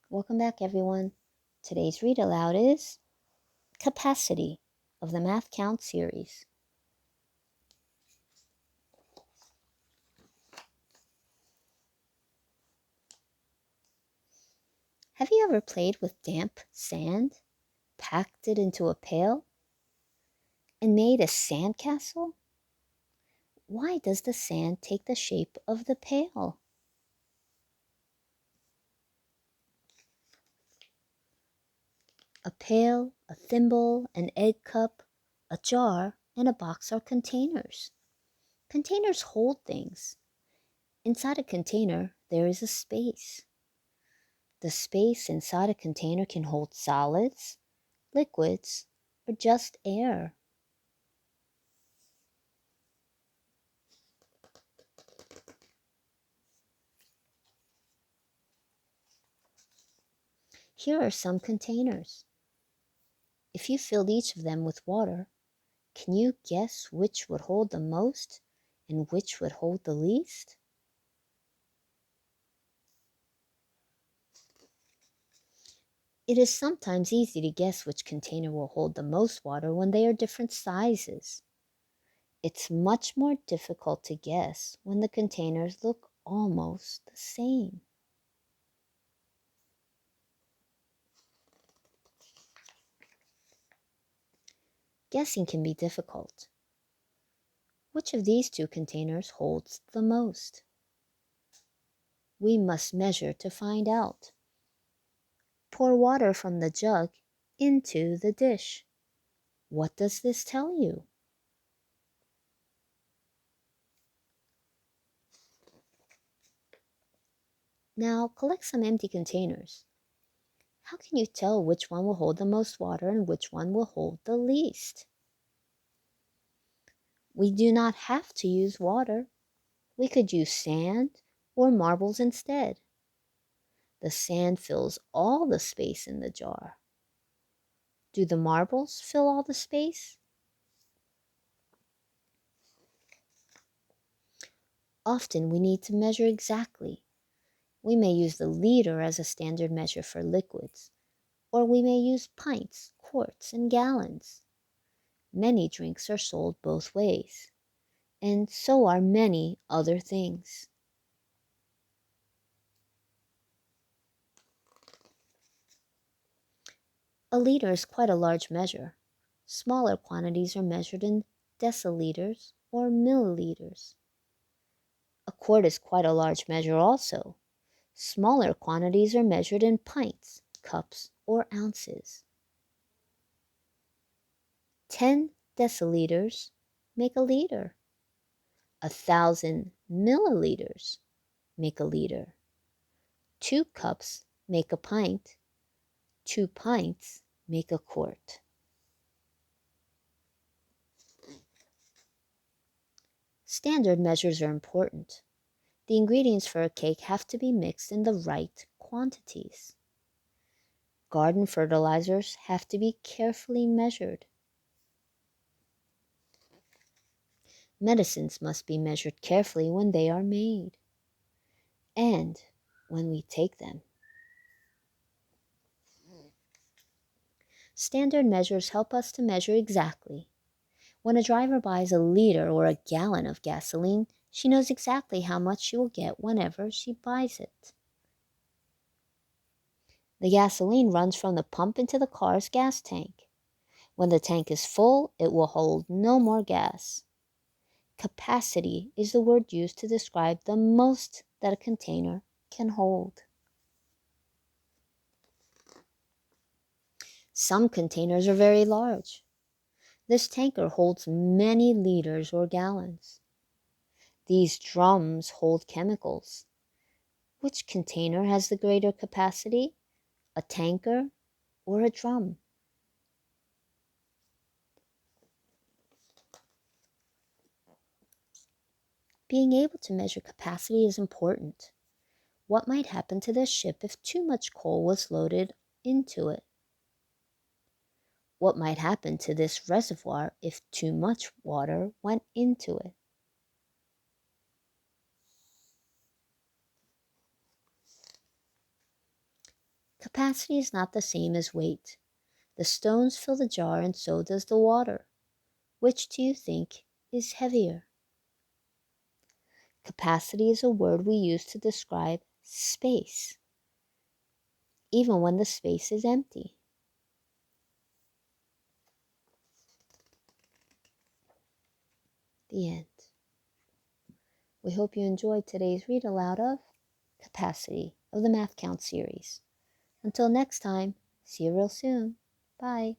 Welcome back, everyone. Today's read aloud is Capacity of the Math Count series. Have you ever played with damp sand, packed it into a pail, and made a sandcastle? Why does the sand take the shape of the pail? A pail, a thimble, an egg cup, a jar, and a box are containers. Containers hold things. Inside a container, there is a space. The space inside a container can hold solids, liquids, or just air. Here are some containers. If you filled each of them with water, can you guess which would hold the most and which would hold the least? It is sometimes easy to guess which container will hold the most water when they are different sizes. It's much more difficult to guess when the containers look almost the same. Guessing can be difficult. Which of these two containers holds the most? We must measure to find out. Pour water from the jug into the dish. What does this tell you? Now collect some empty containers. How can you tell which one will hold the most water and which one will hold the least? We do not have to use water. We could use sand or marbles instead. The sand fills all the space in the jar. Do the marbles fill all the space? Often we need to measure exactly. We may use the liter as a standard measure for liquids, or we may use pints, quarts, and gallons. Many drinks are sold both ways, and so are many other things. A liter is quite a large measure. Smaller quantities are measured in deciliters or milliliters. A quart is quite a large measure also. Smaller quantities are measured in pints, cups, or ounces. 10 deciliters make a liter. 1,000 milliliters make a liter. 2 cups make a pint. 2 pints make a quart. Standard measures are important. The ingredients for a cake have to be mixed in the right quantities. Garden fertilizers have to be carefully measured. Medicines must be measured carefully when they are made and when we take them. Standard measures help us to measure exactly. When a driver buys a liter or a gallon of gasoline, she knows exactly how much she will get whenever she buys it. The gasoline runs from the pump into the car's gas tank. When the tank is full, it will hold no more gas. Capacity is the word used to describe the most that a container can hold. Some containers are very large. This tanker holds many liters or gallons. These drums hold chemicals. Which container has the greater capacity? A tanker or a drum? Being able to measure capacity is important. What might happen to this ship if too much coal was loaded into it? What might happen to this reservoir if too much water went into it? Capacity is not the same as weight. The stones fill the jar and so does the water. Which do you think is heavier? Capacity is a word we use to describe space, even when the space is empty. The end. We hope you enjoyed today's read aloud of Capacity of the Math Count series. Until next time, see you real soon. Bye.